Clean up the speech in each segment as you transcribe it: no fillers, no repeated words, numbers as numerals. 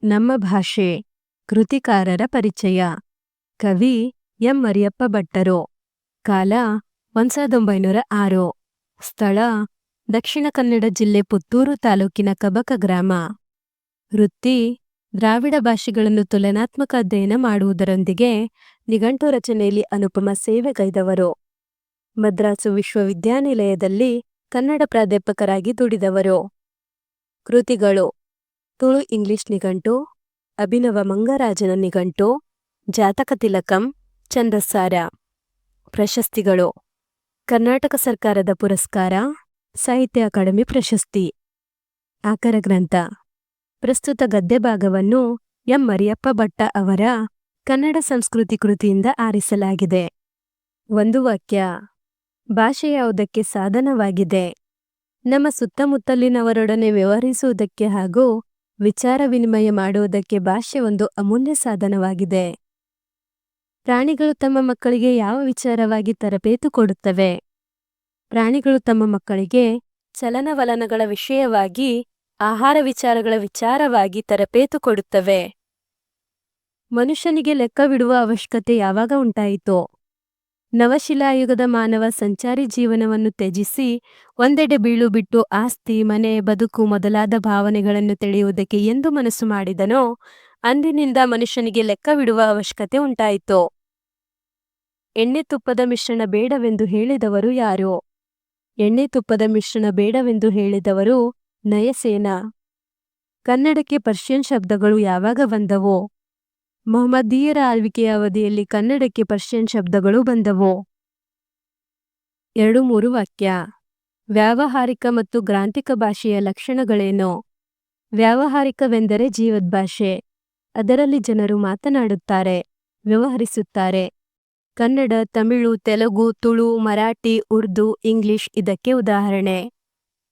ನಮ್ಮ ಭಾಷೆ. ಕೃತಿಕಾರರ ಪರಿಚಯ. ಕವಿ ಎಂ ಮರಿಯಪ್ಪ ಭಟ್ಟರು. ಕಾಲ 1906. ಸ್ಥಳ ದಕ್ಷಿಣ ಕನ್ನಡ ಜಿಲ್ಲೆ ಪುತ್ತೂರು ತಾಲೂಕಿನ ಕಬಕ ಗ್ರಾಮ. ವೃತ್ತಿ ದ್ರಾವಿಡ ಭಾಷೆಗಳನ್ನು ತುಲನಾತ್ಮಕ ಅಧ್ಯಯನ ಮಾಡುವುದರೊಂದಿಗೆ ನಿಘಂಟು ರಚನೆಯಲ್ಲಿ ಅನುಪಮ ಸೇವೆಗೈದವರು. ಮದ್ರಾಸು ವಿಶ್ವವಿದ್ಯಾನಿಲಯದಲ್ಲಿ ಕನ್ನಡ ಪ್ರಾಧ್ಯಾಪಕರಾಗಿ ದುಡಿದವರು. ಕೃತಿಗಳು: ತುಳು ಇಂಗ್ಲಿಷ್ ನಿಘಂಟು, ಅಭಿನವ ಮಂಗರಾಜನ ನಿಘಂಟು, ಜಾತಕ ತಿಲಕಂ, ಛಂದಸ್ಸಾರ. ಪ್ರಶಸ್ತಿಗಳು: ಕರ್ನಾಟಕ ಸರ್ಕಾರದ ಪುರಸ್ಕಾರ, ಸಾಹಿತ್ಯ ಅಕಾಡೆಮಿ ಪ್ರಶಸ್ತಿ. ಆಕರ ಗ್ರಂಥ. ಪ್ರಸ್ತುತ ಗದ್ಯ ಭಾಗವನ್ನು ಎಂ ಮರಿಯಪ್ಪ ಭಟ್ಟ ಅವರ ಕನ್ನಡ ಸಂಸ್ಕೃತಿ ಕೃತಿಯಿಂದ ಆರಿಸಲಾಗಿದೆ. ಒಂದು ವಾಕ್ಯ. ಭಾಷೆ ಯಾವುದಕ್ಕೆ ಸಾಧನವಾಗಿದೆ? ನಮ್ಮ ಸುತ್ತಮುತ್ತಲಿನವರೊಡನೆ ವ್ಯವಹರಿಸುವುದಕ್ಕೆ ಹಾಗೂ ವಿಚಾರ ವಿನಿಮಯ ಮಾಡುವುದಕ್ಕೆ ಭಾಷೆ ಒಂದು ಅಮೂಲ್ಯ ಸಾಧನವಾಗಿದೆ. ಪ್ರಾಣಿಗಳು ತಮ್ಮ ಮಕ್ಕಳಿಗೆ ಯಾವ ವಿಚಾರವಾಗಿ ತರಬೇತು ಕೊಡುತ್ತವೆ? ಪ್ರಾಣಿಗಳು ತಮ್ಮ ಮಕ್ಕಳಿಗೆ ಚಲನವಲನಗಳ ವಿಷಯವಾಗಿ, ಆಹಾರ ವಿಚಾರಗಳ ವಿಚಾರವಾಗಿ ತರಬೇತು ಕೊಡುತ್ತವೆ. ಮನುಷ್ಯನಿಗೆ ಲೆಕ್ಕವಿಡುವ ಅವಶ್ಯಕತೆ ಯಾವಾಗ ಉಂಟಾಯಿತು? ನವಶಿಲಾಯುಗದ ಮಾನವ ಸಂಚಾರಿ ಜೀವನವನ್ನು ತ್ಯಜಿಸಿ ಒಂದೆಡೆ ಬೀಳು ಬಿಟ್ಟು ಆಸ್ತಿ, ಮನೆ, ಬದುಕು ಮೊದಲಾದ ಭಾವನೆಗಳನ್ನು ತಿಳಿಯುವುದಕ್ಕೆ ಎಂದು ಮನಸ್ಸು ಮಾಡಿದನೋ ಅಂದಿನಿಂದ ಮನುಷ್ಯನಿಗೆ ಲೆಕ್ಕವಿಡುವ ಅವಶ್ಯಕತೆ ಉಂಟಾಯಿತು. ಎಣ್ಣೆ ತುಪ್ಪದ ಮಿಶ್ರಣ ಬೇಡವೆಂದು ಹೇಳಿದವರು ಯಾರು? ಎಣ್ಣೆ ತುಪ್ಪದ ಮಿಶ್ರಣ ಬೇಡವೆಂದು ಹೇಳಿದವರು ನಯಸೇನ. ಕನ್ನಡಕ್ಕೆ ಪರ್ಷಿಯನ್ ಶಬ್ದಗಳು ಯಾವಾಗ ಬಂದವು? ಮೊಹಮ್ಮದೀಯರ ಆಳ್ವಿಕೆಯ ಅವಧಿಯಲ್ಲಿ ಕನ್ನಡಕ್ಕೆ ಪರ್ಷಿಯನ್ ಶಬ್ದಗಳು ಬಂದವು. 2-3 ವಾಕ್ಯ. ವ್ಯಾವಹಾರಿಕ ಮತ್ತು ಗ್ರಾಂಥಿಕ ಭಾಷೆಯ ಲಕ್ಷಣಗಳೇನು? ವ್ಯಾವಹಾರಿಕವೆಂದರೆ ಜೀವದ್ಭಾಷೆ. ಅದರಲ್ಲಿ ಜನರು ಮಾತನಾಡುತ್ತಾರೆ, ವ್ಯವಹರಿಸುತ್ತಾರೆ. ಕನ್ನಡ, ತಮಿಳು, ತೆಲುಗು, ತುಳು, ಮರಾಠಿ, ಉರ್ದು, ಇಂಗ್ಲಿಷ್ ಇದಕ್ಕೆ ಉದಾಹರಣೆ.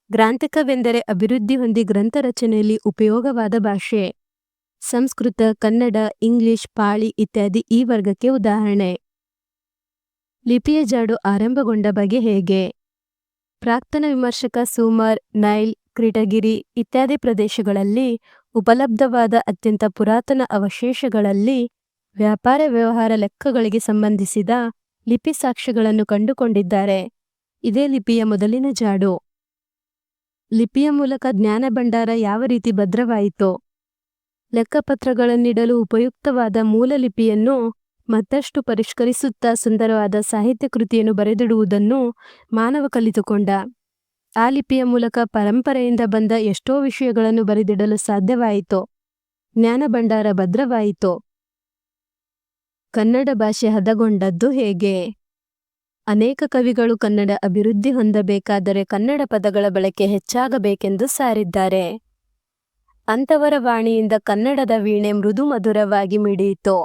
ಗ್ರಾಂಥಿಕವೆಂದರೆ ಅಭಿವೃದ್ಧಿ ಹೊಂದಿ ಗ್ರಂಥ ರಚನೆಯಲ್ಲಿ ಉಪಯೋಗವಾದ ಭಾಷೆ. ಸಂಸ್ಕೃತ, ಕನ್ನಡ, ಇಂಗ್ಲಿಷ್, ಪಾಳಿ ಇತ್ಯಾದಿ ಈ ವರ್ಗಕ್ಕೆ ಉದಾಹರಣೆ. ಲಿಪಿಯ ಜಾಡು ಆರಂಭಗೊಂಡ ಬಗೆ ಹೇಗೆ? ಪ್ರಾಕ್ತನ ವಿಮರ್ಶಕ ಸೂಮರ್, ನೈಲ್, ಕ್ರೀಟಗಿರಿ ಇತ್ಯಾದಿ ಪ್ರದೇಶಗಳಲ್ಲಿ ಉಪಲಬ್ಧವಾದ ಅತ್ಯಂತ ಪುರಾತನ ಅವಶೇಷಗಳಲ್ಲಿ ವ್ಯಾಪಾರ ವ್ಯವಹಾರ ಲೆಕ್ಕಗಳಿಗೆ ಸಂಬಂಧಿಸಿದ ಲಿಪಿ ಸಾಕ್ಷ್ಯಗಳನ್ನು ಕಂಡುಕೊಂಡಿದ್ದಾರೆ. ಇದೇ ಲಿಪಿಯ ಮೊದಲಿನ ಜಾಡು. ಲಿಪಿಯ ಮೂಲಕ ಜ್ಞಾನ ಭಂಡಾರ ಯಾವ ರೀತಿ ಭದ್ರವಾಯಿತು? ಲೆಕ್ಕಪತ್ರಗಳನ್ನಿಡಲು ಉಪಯುಕ್ತವಾದ ಮೂಲ ಲಿಪಿಯನ್ನು ಮತ್ತಷ್ಟು ಪರಿಷ್ಕರಿಸುತ್ತಾ ಸುಂದರವಾದ ಸಾಹಿತ್ಯ ಕೃತಿಯನ್ನು ಬರೆದಿಡುವುದನ್ನು ಮಾನವ ಕಲಿತುಕೊಂಡ. ಆ ಲಿಪಿಯ ಮೂಲಕ ಪರಂಪರೆಯಿಂದ ಬಂದ ಎಷ್ಟೋ ವಿಷಯಗಳನ್ನು ಬರೆದಿಡಲು ಸಾಧ್ಯವಾಯಿತು. ಜ್ಞಾನ ಭಂಡಾರ ಭದ್ರವಾಯಿತು. ಕನ್ನಡ ಭಾಷೆ ಹದಗೊಂಡದ್ದು ಹೇಗೆ? ಅನೇಕ ಕವಿಗಳು ಕನ್ನಡ ಅಭಿವೃದ್ಧಿ ಹೊಂದಬೇಕಾದರೆ ಕನ್ನಡ ಪದಗಳ ಬಳಕೆ ಹೆಚ್ಚಾಗಬೇಕೆಂದು ಸಾರಿದ್ದಾರೆ. ಅಂಥವರ ವಾಣಿಯಿಂದ ಕನ್ನಡದ ವೀಣೆ ಮೃದು ಮಧುರವಾಗಿ ಮಿಡಿಯಿತು.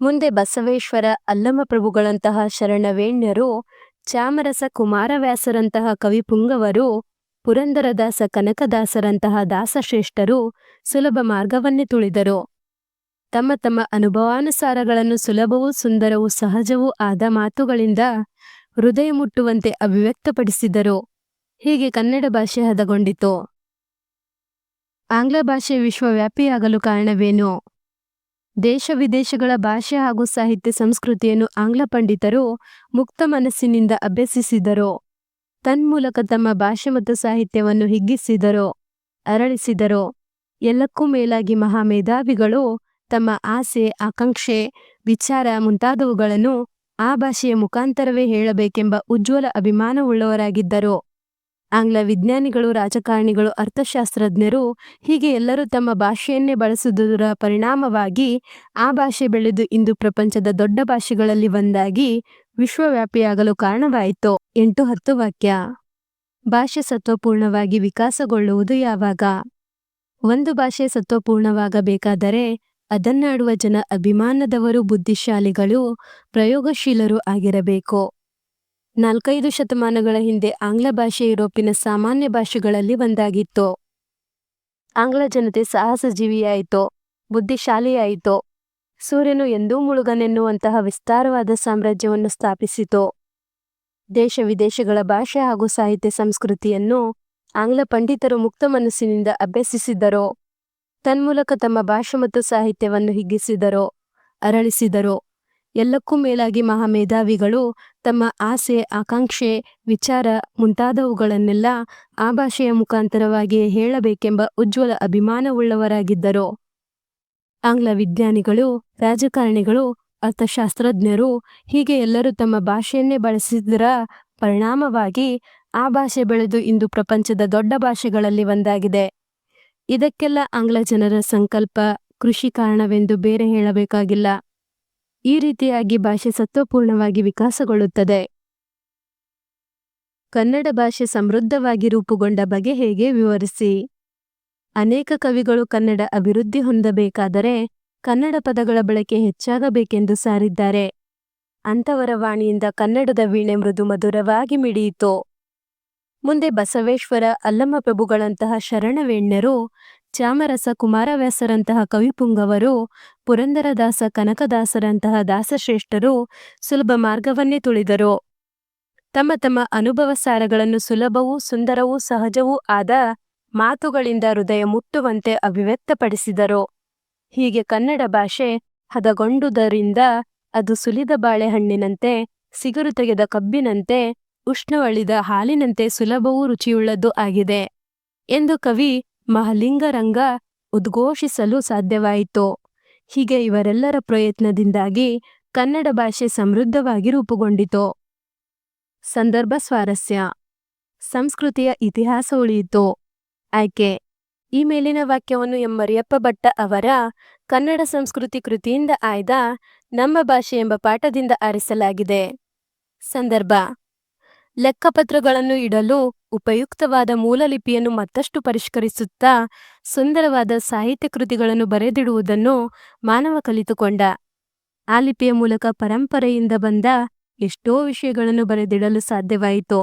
ಮುಂದೆ ಬಸವೇಶ್ವರ, ಅಲ್ಲಮಪ್ರಭುಗಳಂತಹ ಶರಣವೇಣ್ಯರು, ಚಾಮರಸ ಕುಮಾರವ್ಯಾಸರಂತಹ ಕವಿಪುಂಗವರು, ಪುರಂದರದಾಸ ಕನಕದಾಸರಂತಹ ದಾಸಶ್ರೇಷ್ಠರು ಸುಲಭ ಮಾರ್ಗವನ್ನೇ ತುಳಿದರು. ತಮ್ಮ ತಮ್ಮ ಅನುಭವಾನುಸಾರಗಳನ್ನು ಸುಲಭವೂ ಸುಂದರವೂ ಸಹಜವೂ ಆದ ಮಾತುಗಳಿಂದ ಹೃದಯ ಮುಟ್ಟುವಂತೆ ಅಭಿವ್ಯಕ್ತಪಡಿಸಿದರು. ಹೀಗೆ ಕನ್ನಡ ಭಾಷೆ ಹದಗೊಂಡಿತು. ಆಂಗ್ಲ ಭಾಷೆ ವಿಶ್ವವ್ಯಾಪಿಯಾಗಲು ಕಾರಣವೇನು? ದೇಶ ವಿದೇಶಗಳ ಭಾಷೆ ಹಾಗೂ ಸಾಹಿತ್ಯ ಸಂಸ್ಕೃತಿಯನ್ನು ಆಂಗ್ಲ ಪಂಡಿತರು ಮುಕ್ತ ಮನಸ್ಸಿನಿಂದ ಅಭ್ಯಸಿಸಿದರು. ತನ್ಮೂಲಕ ತಮ್ಮ ಭಾಷೆ ಮತ್ತು ಸಾಹಿತ್ಯವನ್ನು ಹಿಗ್ಗಿಸಿದರು, ಅರಳಿಸಿದರು. ಎಲ್ಲಕ್ಕೂ ಮೇಲಾಗಿ ಮಹಾಮೇಧಾವಿಗಳು ತಮ್ಮ ಆಸೆ, ಆಕಾಂಕ್ಷೆ, ವಿಚಾರ ಮುಂತಾದವುಗಳನ್ನು ಆ ಭಾಷೆಯ ಮುಖಾಂತರವೇ ಹೇಳಬೇಕೆಂಬ ಉಜ್ವಲ ಅಭಿಮಾನವುಳ್ಳವರಾಗಿದ್ದರು. ಆಂಗ್ಲ ವಿಜ್ಞಾನಿಗಳು, ರಾಜಕಾರಣಿಗಳು, ಅರ್ಥಶಾಸ್ತ್ರಜ್ಞರು ಹೀಗೆ ಎಲ್ಲರೂ ತಮ್ಮ ಭಾಷೆಯನ್ನೇ ಬಳಸುವುದರ ಪರಿಣಾಮವಾಗಿ ಆ ಭಾಷೆ ಬೆಳೆದು ಇಂದು ಪ್ರಪಂಚದ ದೊಡ್ಡ ಭಾಷೆಗಳಲ್ಲಿ ಒಂದಾಗಿ ವಿಶ್ವವ್ಯಾಪಿಯಾಗಲು ಕಾರಣವಾಯಿತು. 8-10 ವಾಕ್ಯ. ಭಾಷೆ ಸತ್ವಪೂರ್ಣವಾಗಿ ವಿಕಾಸಗೊಳ್ಳುವುದು ಯಾವಾಗ? ಒಂದು ಭಾಷೆ ಸತ್ವಪೂರ್ಣವಾಗಬೇಕಾದರೆ ಅದನ್ನಾಡುವ ಜನ ಅಭಿಮಾನದವರು, ಬುದ್ಧಿಶಾಲಿಗಳು, ಪ್ರಯೋಗಶೀಲರು ಆಗಿರಬೇಕು. 4-5 ಶತಮಾನಗಳ ಹಿಂದೆ ಆಂಗ್ಲ ಭಾಷೆ ಯುರೋಪಿನ ಸಾಮಾನ್ಯ ಭಾಷೆಗಳಲ್ಲಿ ಒಂದಾಗಿತ್ತು. ಆಂಗ್ಲ ಜನತೆ ಸಾಹಸಜೀವಿಯಾಯಿತು, ಬುದ್ಧಿಶಾಲಿಯಾಯಿತು. ಸೂರ್ಯನು ಎಂದೂ ಮುಳುಗನೆನ್ನುವಂತಹ ವಿಸ್ತಾರವಾದ ಸಾಮ್ರಾಜ್ಯವನ್ನು ಸ್ಥಾಪಿಸಿತು. ದೇಶ ವಿದೇಶಗಳ ಭಾಷೆ ಹಾಗೂ ಸಾಹಿತ್ಯ ಸಂಸ್ಕೃತಿಯನ್ನು ಆಂಗ್ಲ ಪಂಡಿತರು ಮುಕ್ತ ಮನಸ್ಸಿನಿಂದ ಅಭ್ಯಸಿಸಿದರು. ತನ್ಮೂಲಕ ತಮ್ಮ ಭಾಷೆ ಮತ್ತು ಸಾಹಿತ್ಯವನ್ನು ಹಿಗ್ಗಿಸಿದರೋ ಅರಳಿಸಿದರೋ. ಎಲ್ಲಕ್ಕೂ ಮೇಲಾಗಿ ಮಹಾಮೇಧಾವಿಗಳು ತಮ್ಮ ಆಸೆ, ಆಕಾಂಕ್ಷೆ, ವಿಚಾರ ಮುಂತಾದವುಗಳನ್ನೆಲ್ಲ ಆ ಭಾಷೆಯ ಮುಖಾಂತರವಾಗಿಯೇ ಹೇಳಬೇಕೆಂಬ ಉಜ್ವಲ ಅಭಿಮಾನವುಳ್ಳವರಾಗಿದ್ದರು. ಆಂಗ್ಲ ವಿಜ್ಞಾನಿಗಳು, ರಾಜಕಾರಣಿಗಳು, ಅರ್ಥಶಾಸ್ತ್ರಜ್ಞರು ಹೀಗೆ ಎಲ್ಲರೂ ತಮ್ಮ ಭಾಷೆಯನ್ನೇ ಬಳಸಿದರ ಪರಿಣಾಮವಾಗಿ ಆ ಭಾಷೆ ಬೆಳೆದು ಇಂದು ಪ್ರಪಂಚದ ದೊಡ್ಡ ಭಾಷೆಗಳಲ್ಲಿ ಒಂದಾಗಿದೆ. ಇದಕ್ಕೆಲ್ಲ ಆಂಗ್ಲ ಜನರ ಸಂಕಲ್ಪ, ಕೃಷಿ ಕಾರಣವೆಂದು ಬೇರೆ ಹೇಳಬೇಕಾಗಿಲ್ಲ. ಈ ರೀತಿಯಾಗಿ ಭಾಷೆ ಸತ್ವಪೂರ್ಣವಾಗಿ ವಿಕಾಸಗೊಳ್ಳುತ್ತದೆ. ಕನ್ನಡ ಭಾಷೆ ಸಮೃದ್ಧವಾಗಿ ರೂಪುಗೊಂಡ ಬಗೆ ಹೇಗೆ ವಿವರಿಸಿ. ಅನೇಕ ಕವಿಗಳು ಕನ್ನಡ ಅಭಿವೃದ್ಧಿ ಹೊಂದಬೇಕಾದರೆ ಕನ್ನಡ ಪದಗಳ ಬಳಕೆ ಹೆಚ್ಚಾಗಬೇಕೆಂದು ಸಾರಿದ್ದಾರೆ. ಅಂಥವರ ವಾಣಿಯಿಂದ ಕನ್ನಡದ ವೀಣೆ ಮೃದು ಮಧುರವಾಗಿ ಮಿಡಿಯಿತು. ಮುಂದೆ ಬಸವೇಶ್ವರ, ಅಲ್ಲಮಪ್ರಭುಗಳಂತಹ ಶರಣವೆಣ್ಯರು, ಚಾಮರಸ ಕುಮಾರವ್ಯಾಸರಂತಹ ಕವಿಪುಂಗವರು, ಪುರಂದರದಾಸ ಕನಕದಾಸರಂತಹ ದಾಸಶ್ರೇಷ್ಠರು ಸುಲಭ ಮಾರ್ಗವನ್ನೇ ತುಳಿದರು. ತಮ್ಮ ತಮ್ಮ ಅನುಭವ ಸಾರಗಳನ್ನು ಸುಲಭವೂ ಸುಂದರವೂ ಸಹಜವೂ ಆದ ಮಾತುಗಳಿಂದ ಹೃದಯ ಮುಟ್ಟುವಂತೆ ಅಭಿವ್ಯಕ್ತಪಡಿಸಿದರು. ಹೀಗೆ ಕನ್ನಡ ಭಾಷೆ ಹದಗೊಂಡುದರಿಂದ ಅದು ಸುಲಿದ ಬಾಳೆಹಣ್ಣಿನಂತೆ, ಸಿಗುರು ತೆಗೆದ ಕಬ್ಬಿನಂತೆ, ಉಷ್ಣವಳಿದ ಹಾಲಿನಂತೆ ಸುಲಭವೂ ರುಚಿಯುಳ್ಳದ್ದು ಆಗಿದೆ ಎಂದು ಕವಿ ಮಹಾಲಿಂಗರಂಗ ಉದ್ಘೋಷಿಸಲು ಸಾಧ್ಯವಾಯಿತು. ಹೀಗೆ ಇವರೆಲ್ಲರ ಪ್ರಯತ್ನದಿಂದಾಗಿ ಕನ್ನಡ ಭಾಷೆ ಸಮೃದ್ಧವಾಗಿ ರೂಪುಗೊಂಡಿತು. ಸಂದರ್ಭ ಸ್ವಾರಸ್ಯ. ಸಂಸ್ಕೃತಿಯ ಇತಿಹಾಸ ಉಳಿಯಿತು. ಆಯ್ಕೆ. ಈ ಮೇಲಿನ ವಾಕ್ಯವನ್ನು ಎಂ ಮರಿಯಪ್ಪ ಭಟ್ಟ ಅವರ ಕನ್ನಡ ಸಂಸ್ಕೃತಿ ಕೃತಿಯಿಂದ ಆಯ್ದ ನಮ್ಮ ಭಾಷೆ ಎಂಬ ಪಾಠದಿಂದ ಆರಿಸಲಾಗಿದೆ. ಸಂದರ್ಭ. ಲೆಕ್ಕಪತ್ರಗಳನ್ನು ಇಡಲು ಉಪಯುಕ್ತವಾದ ಮೂಲಲಿಪಿಯನ್ನು ಮತ್ತಷ್ಟು ಪರಿಷ್ಕರಿಸುತ್ತಾ ಸುಂದರವಾದ ಸಾಹಿತ್ಯ ಕೃತಿಗಳನ್ನು ಬರೆದಿಡುವುದನ್ನು ಮಾನವ ಕಲಿತುಕೊಂಡ. ಆ ಲಿಪಿಯ ಮೂಲಕ ಪರಂಪರೆಯಿಂದ ಬಂದ ಎಷ್ಟೋ ವಿಷಯಗಳನ್ನು ಬರೆದಿಡಲು ಸಾಧ್ಯವಾಯಿತು.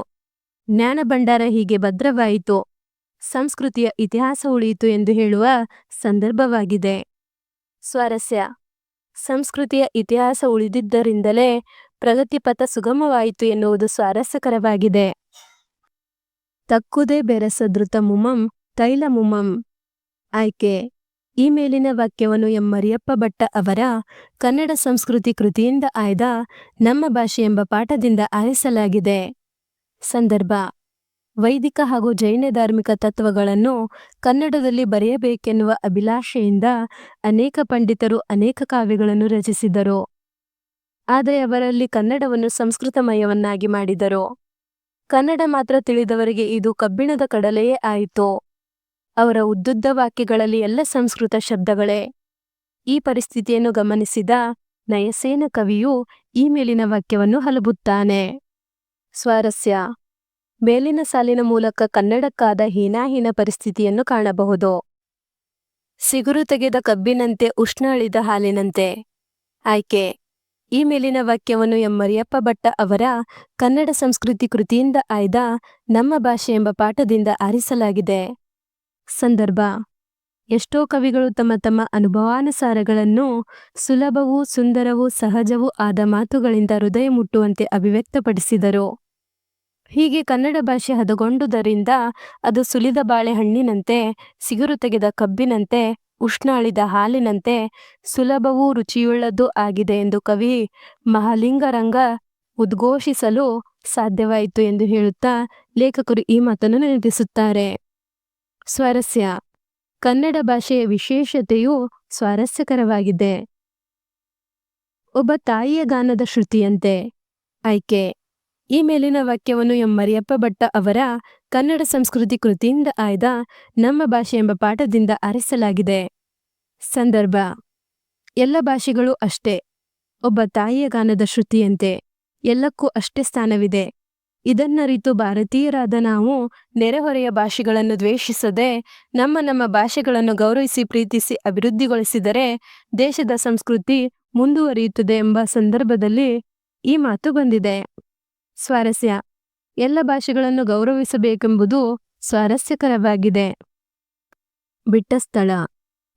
ಜ್ಞಾನ ಭಂಡಾರ ಹೀಗೆ ಭದ್ರವಾಯಿತು. ಸಂಸ್ಕೃತಿಯ ಇತಿಹಾಸ ಉಳಿಯಿತು ಎಂದು ಹೇಳುವ ಸಂದರ್ಭವಾಗಿದೆ. ಸ್ವಾರಸ್ಯ. ಸಂಸ್ಕೃತಿಯ ಇತಿಹಾಸ ಉಳಿದಿದ್ದರಿಂದಲೇ ಪ್ರಗತಿಪಥ ಸುಗಮವಾಯಿತು ಎನ್ನುವುದು ಸ್ವಾರಸ್ಯಕರವಾಗಿದೆ. ತಕ್ಕುದೇ ಬೆರಸದೃತ ಮುಮಂ ತೈಲ ಮುಮಂ. ಆಯ್ಕೆ. ಈ ಮೇಲಿನ ವಾಕ್ಯವನ್ನು ಎಂ ಮರಿಯಪ್ಪ ಭಟ್ಟ ಅವರ ಕನ್ನಡ ಸಂಸ್ಕೃತಿ ಕೃತಿಯಿಂದ ಆಯ್ದ ನಮ್ಮ ಭಾಷೆ ಎಂಬ ಪಾಠದಿಂದ ಆರಿಸಲಾಗಿದೆ. ಸಂದರ್ಭ. ವೈದಿಕ ಹಾಗೂ ಜೈನ ಧಾರ್ಮಿಕ ತತ್ವಗಳನ್ನು ಕನ್ನಡದಲ್ಲಿ ಬರೆಯಬೇಕೆನ್ನುವ ಅಭಿಲಾಷೆಯಿಂದ ಅನೇಕ ಪಂಡಿತರು ಅನೇಕ ಕಾವ್ಯಗಳನ್ನು ರಚಿಸಿದರು. ಆದರೆ ಅವರಲ್ಲಿ ಕನ್ನಡವನ್ನು ಸಂಸ್ಕೃತಮಯವನ್ನಾಗಿ ಮಾಡಿದರು. ಕನ್ನಡ ಮಾತ್ರ ತಿಳಿದವರಿಗೆ ಇದು ಕಬ್ಬಿಣದ ಕಡಲೆಯೇ ಆಯಿತು. ಅವರ ಉದ್ದುದ್ದ ವಾಕ್ಯಗಳಲ್ಲಿ ಎಲ್ಲ ಸಂಸ್ಕೃತ ಶಬ್ದಗಳೇ. ಈ ಪರಿಸ್ಥಿತಿಯನ್ನು ಗಮನಿಸಿದ ನಯಸೇನ ಕವಿಯು ಈ ಮೇಲಿನ ವಾಕ್ಯವನ್ನು ಹಲಬುತ್ತಾನೆ. ಸ್ವಾರಸ್ಯ. ಮೇಲಿನ ಸಾಲಿನ ಮೂಲಕ ಕನ್ನಡಕ್ಕಾದ ಹೀನಾಹೀನ ಪರಿಸ್ಥಿತಿಯನ್ನು ಕಾಣಬಹುದು. ಸಿಗುರು ತೆಗೆದ ಕಬ್ಬಿನಂತೆ, ಉಷ್ಣ ಅಳಿದ ಹಾಲಿನಂತೆ. ಆಯ್ಕೆ. ಈ ಮೇಲಿನ ವಾಕ್ಯವನ್ನು ಎಂ ಮರಿಯಪ್ಪ ಭಟ್ಟ ಅವರ ಕನ್ನಡ ಸಂಸ್ಕೃತಿ ಕೃತಿಯಿಂದ ಆಯ್ದ ನಮ್ಮ ಭಾಷೆ ಎಂಬ ಪಾಠದಿಂದ ಆರಿಸಲಾಗಿದೆ. ಸಂದರ್ಭ. ಎಷ್ಟೋ ಕವಿಗಳು ತಮ್ಮ ತಮ್ಮ ಅನುಭವಾನುಸಾರಗಳನ್ನು ಸುಲಭವೂ ಸುಂದರವೂ ಸಹಜವೂ ಆದ ಮಾತುಗಳಿಂದ ಹೃದಯ ಮುಟ್ಟುವಂತೆ ಅಭಿವ್ಯಕ್ತಪಡಿಸಿದರು. ಹೀಗೆ ಕನ್ನಡ ಭಾಷೆ ಹದಗೊಂಡುದರಿಂದ ಅದು ಸುಲಿದ ಬಾಳೆಹಣ್ಣಿನಂತೆ, ಸಿಗುರು ತೆಗೆದ ಕಬ್ಬಿನಂತೆ, ಉಷ್ಣ ಅಳಿದ ಹಾಲಿನಂತೆ ಸುಲಭವೂ ರುಚಿಯುಳ್ಳದ್ದು ಆಗಿದೆ ಎಂದು ಕವಿ ಮಹಾಲಿಂಗರಂಗ ಉದ್ಘೋಷಿಸಲು ಸಾಧ್ಯವಾಯಿತು ಎಂದು ಹೇಳುತ್ತಾ ಲೇಖಕರು ಈ ಮಾತನ್ನು ನೆನಪಿಸುತ್ತಾರೆ. ಸ್ವಾರಸ್ಯ. ಕನ್ನಡ ಭಾಷೆಯ ವಿಶೇಷತೆಯು ಸ್ವಾರಸ್ಯಕರವಾಗಿದೆ. ಒಬ್ಬ ತಾಯಿಯ ಗಾನದ ಶ್ರುತಿಯಂತೆ. ಆಯ್ಕೆ. ಈ ಮೇಲಿನ ವಾಕ್ಯವನ್ನು ಎಂ ಮರಿಯಪ್ಪ ಭಟ್ಟ ಅವರ ಕನ್ನಡ ಸಂಸ್ಕೃತಿ ಕೃತಿಯಿಂದ ಆಯ್ದ ನಮ್ಮ ಭಾಷೆ ಎಂಬ ಪಾಠದಿಂದ ಆರಿಸಲಾಗಿದೆ. ಸಂದರ್ಭ. ಎಲ್ಲ ಭಾಷೆಗಳು ಅಷ್ಟೇ. ಒಬ್ಬ ತಾಯಿಯ ಗಾನದ ಶ್ರುತಿಯಂತೆ. ಎಲ್ಲಕ್ಕೂ ಅಷ್ಟೇ ಸ್ಥಾನವಿದೆ. ಇದನ್ನರಿತು ಭಾರತೀಯರಾದ ನಾವು ನೆರೆಹೊರೆಯ ಭಾಷೆಗಳನ್ನು ದ್ವೇಷಿಸದೆ ನಮ್ಮ ನಮ್ಮ ಭಾಷೆಗಳನ್ನು ಗೌರವಿಸಿ ಪ್ರೀತಿಸಿ ಅಭಿವೃದ್ಧಿಗೊಳಿಸಿದರೆ ದೇಶದ ಸಂಸ್ಕೃತಿ ಮುಂದುವರಿಯುತ್ತದೆ ಎಂಬ ಸಂದರ್ಭದಲ್ಲಿ ಈ ಮಾತು ಬಂದಿದೆ. ಸ್ವಾರಸ್ಯ. ಎಲ್ಲ ಭಾಷೆಗಳನ್ನು ಗೌರವಿಸಬೇಕೆಂಬುದು ಸ್ವಾರಸ್ಯಕರವಾಗಿದೆ. ಬಿಟ್ಟ ಸ್ಥಳ.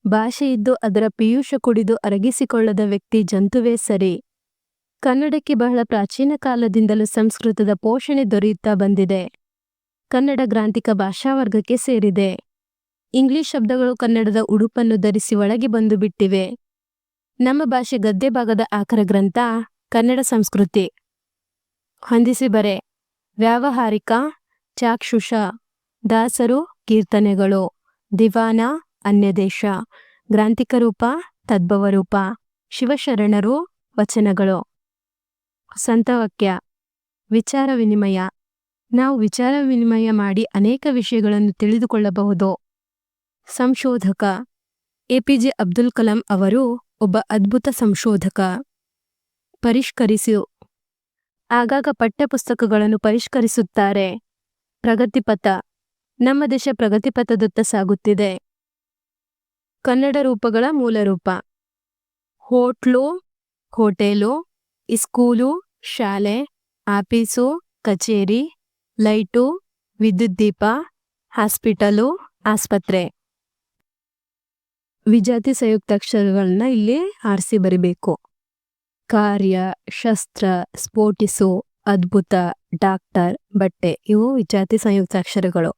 ಭಾಷೆ ಇದ್ದು ಅದರ ಪೀಯೂಷ ಕುಡಿದು ಅರಗಿಸಿಕೊಳ್ಳದ ವ್ಯಕ್ತಿ ಜಂತುವೇ ಸರಿ. ಕನ್ನಡಕ್ಕೆ ಬಹಳ ಪ್ರಾಚೀನ ಕಾಲದಿಂದಲೂ ಸಂಸ್ಕೃತದ ಪೋಷಣೆ ದೊರೆಯುತ್ತಾ ಬಂದಿದೆ. ಕನ್ನಡ ಗ್ರಾಂಥಿಕ ಭಾಷಾವರ್ಗಕ್ಕೆ ಸೇರಿದೆ. ಇಂಗ್ಲಿಷ್ ಶಬ್ದಗಳು ಕನ್ನಡದ ಉಡುಪನ್ನು ಧರಿಸಿ ಒಳಗೆ ಬಂದು ಬಿಟ್ಟಿವೆ. ನಮ್ಮ ಭಾಷೆ ಗದ್ಯ ಭಾಗದ ಆಕರ ಗ್ರಂಥ ಕನ್ನಡ ಸಂಸ್ಕೃತಿ. ಹೊಂದಿಸಿ ಬರೆ. ವ್ಯಾವಹಾರಿಕ ಚಾಕ್ಷುಷ. ದಾಸರು ಕೀರ್ತನೆಗಳು. ದಿವಾನ ಅನ್ಯದೇಶ. ಗ್ರಾಂಥಿಕ ರೂಪ ತದ್ಭವ ರೂಪ. ಶಿವಶರಣರು ವಚನಗಳು. ಸಂತವಾಕ್ಯ. ವಿಚಾರ ವಿನಿಮಯ. ನಾವು ವಿಚಾರ ವಿನಿಮಯ ಮಾಡಿ ಅನೇಕ ವಿಷಯಗಳನ್ನು ತಿಳಿದುಕೊಳ್ಳಬಹುದು. ಸಂಶೋಧಕ. APJ ಅಬ್ದುಲ್ ಕಲಾಂ ಅವರು ಒಬ್ಬ ಅದ್ಭುತ ಸಂಶೋಧಕ. ಪರಿಷ್ಕರಿಸು. ಆಗಾಗ ಪಠ್ಯಪುಸ್ತಕಗಳನ್ನು ಪರಿಷ್ಕರಿಸುತ್ತಾರೆ. ಪ್ರಗತಿಪಥ. ನಮ್ಮ ದೇಶ ಪ್ರಗತಿಪಥದತ್ತ ಸಾಗುತ್ತಿದೆ. ಕನ್ನಡ ರೂಪಗಳ ಮೂಲರೂಪ. ಹೋಟ್ಲು ಹೋಟೆಲು, ಇಸ್ಕೂಲು ಶಾಲೆ, ಆಫೀಸು ಕಚೇರಿ, ಲೈಟು ವಿದ್ಯುತ್ ದೀಪ, ಹಾಸ್ಪಿಟಲು ಆಸ್ಪತ್ರೆ. ವಿಜಾತಿ ಸಂಯುಕ್ತಾಕ್ಷರಗಳನ್ನ ಇಲ್ಲಿ ಆರಿಸಿ ಬರಿಬೇಕು. ಕಾರ್ಯ, ಶಸ್ತ್ರ, ಸ್ಫೋಟಿಸು, ಅದ್ಭುತ, ಡಾಕ್ಟರ್, ಬಟ್ಟೆ ಇವು ವಿಜಾತಿ ಸಂಯುಕ್ತಾಕ್ಷರಗಳು.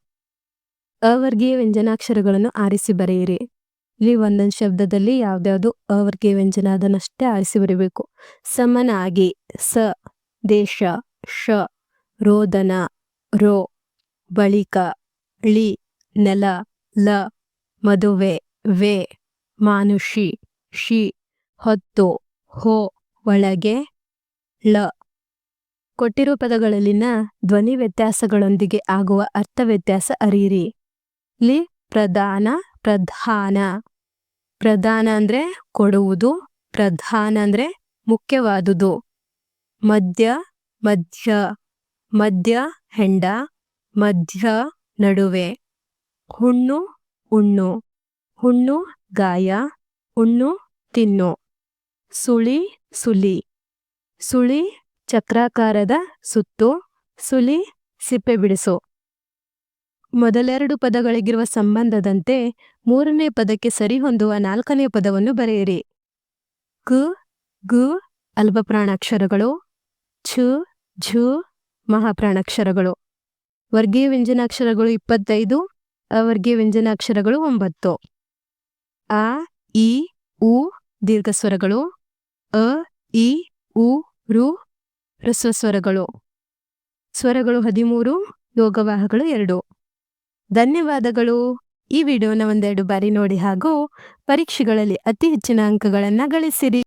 ಅವರ್ಗೀಯ ವ್ಯಂಜನಾಕ್ಷರಗಳನ್ನು ಆರಿಸಿ ಬರೆಯಿರಿ. ಇಲ್ಲಿ ಒಂದೊಂದು ಶಬ್ದದಲ್ಲಿ ಯಾವ್ದ್ಯಾವ್ದು ಅವರ್ಗೀಯ ವ್ಯಂಜನ ಅದನ್ನಷ್ಟೇ ಆರಿಸಿ ಬರೀಬೇಕು. ಸಮನಾಗಿ ಸ, ದೇಶ ಶ, ರೋದನ ರೋ, ಬಳಿಕ ಳಿ, ನೆಲ ಲ, ಮದುವೆ ವೇ, ಮಾನುಷಿ ಶಿ, ಹೊತ್ತು ಹೋ, ಒಳಗೆ ಳ. ಕೊಟ್ಟಿರುವ ಪದಗಳಲ್ಲಿನ ಧ್ವನಿ ವ್ಯತ್ಯಾಸಗಳೊಂದಿಗೆ ಆಗುವ ಅರ್ಥ ವ್ಯತ್ಯಾಸ ಅರಿಯಿರಿ. ಇಲ್ಲಿ ಪ್ರಧಾನ ಪ್ರಧಾನ. ಪ್ರಧಾನ ಅಂದ್ರೆ ಕೊಡುವುದು, ಪ್ರಧಾನ ಅಂದ್ರೆ ಮುಖ್ಯವಾದುದು. ಮಧ್ಯ ಮಧ್ಯ. ಮಧ್ಯ ಹೆಂಡ, ಮಧ್ಯ ನಡುವೆ. ಹುಣ್ಣು ಉಣ್ಣು. ಹುಣ್ಣು ಗಾಯ, ಹುಣ್ಣು ತಿನ್ನು. ಸುಳಿ ಸುಲಿ. ಸುಳಿ ಚಕ್ರಾಕಾರದ ಸುತ್ತು, ಸುಲಿ ಸಿಪ್ಪೆ ಬಿಡಿಸು. ಮೊದಲೆರಡು ಪದಗಳಿಗಿರುವ ಸಂಬಂಧದಂತೆ ಮೂರನೇ ಪದಕ್ಕೆ ಸರಿಹೊಂದುವ ನಾಲ್ಕನೇ ಪದವನ್ನು ಬರೆಯಿರಿ. ಕ, ಗ ಅಲ್ಪಪ್ರಾಣಾಕ್ಷರಗಳು, ಛ, ಝ ಮಹಾಪ್ರಾಣಾಕ್ಷರಗಳು. ವರ್ಗೀಯ ವ್ಯಂಜನಾಕ್ಷರಗಳು 25, ಅವರ್ಗೀಯ ವ್ಯಂಜನಾಕ್ಷರಗಳು 9. ಆ, ಇ, ಉ ದೀರ್ಘಸ್ವರಗಳು, ಅ, ಇ, ಉ, ರು ಹ್ರಸ್ವಸ್ವರಗಳು. ಸ್ವರಗಳು 13, ಯೋಗವಾಹಗಳು 2. ಧನ್ಯವಾದಗಳು. ಈ ವಿಡಿಯೋನ ಒಂದೆರಡು ಬಾರಿ ನೋಡಿ ಹಾಗೂ ಪರೀಕ್ಷೆಗಳಲ್ಲಿ ಅತಿ ಹೆಚ್ಚಿನ ಅಂಕಗಳನ್ನು ಗಳಿಸಿರಿ.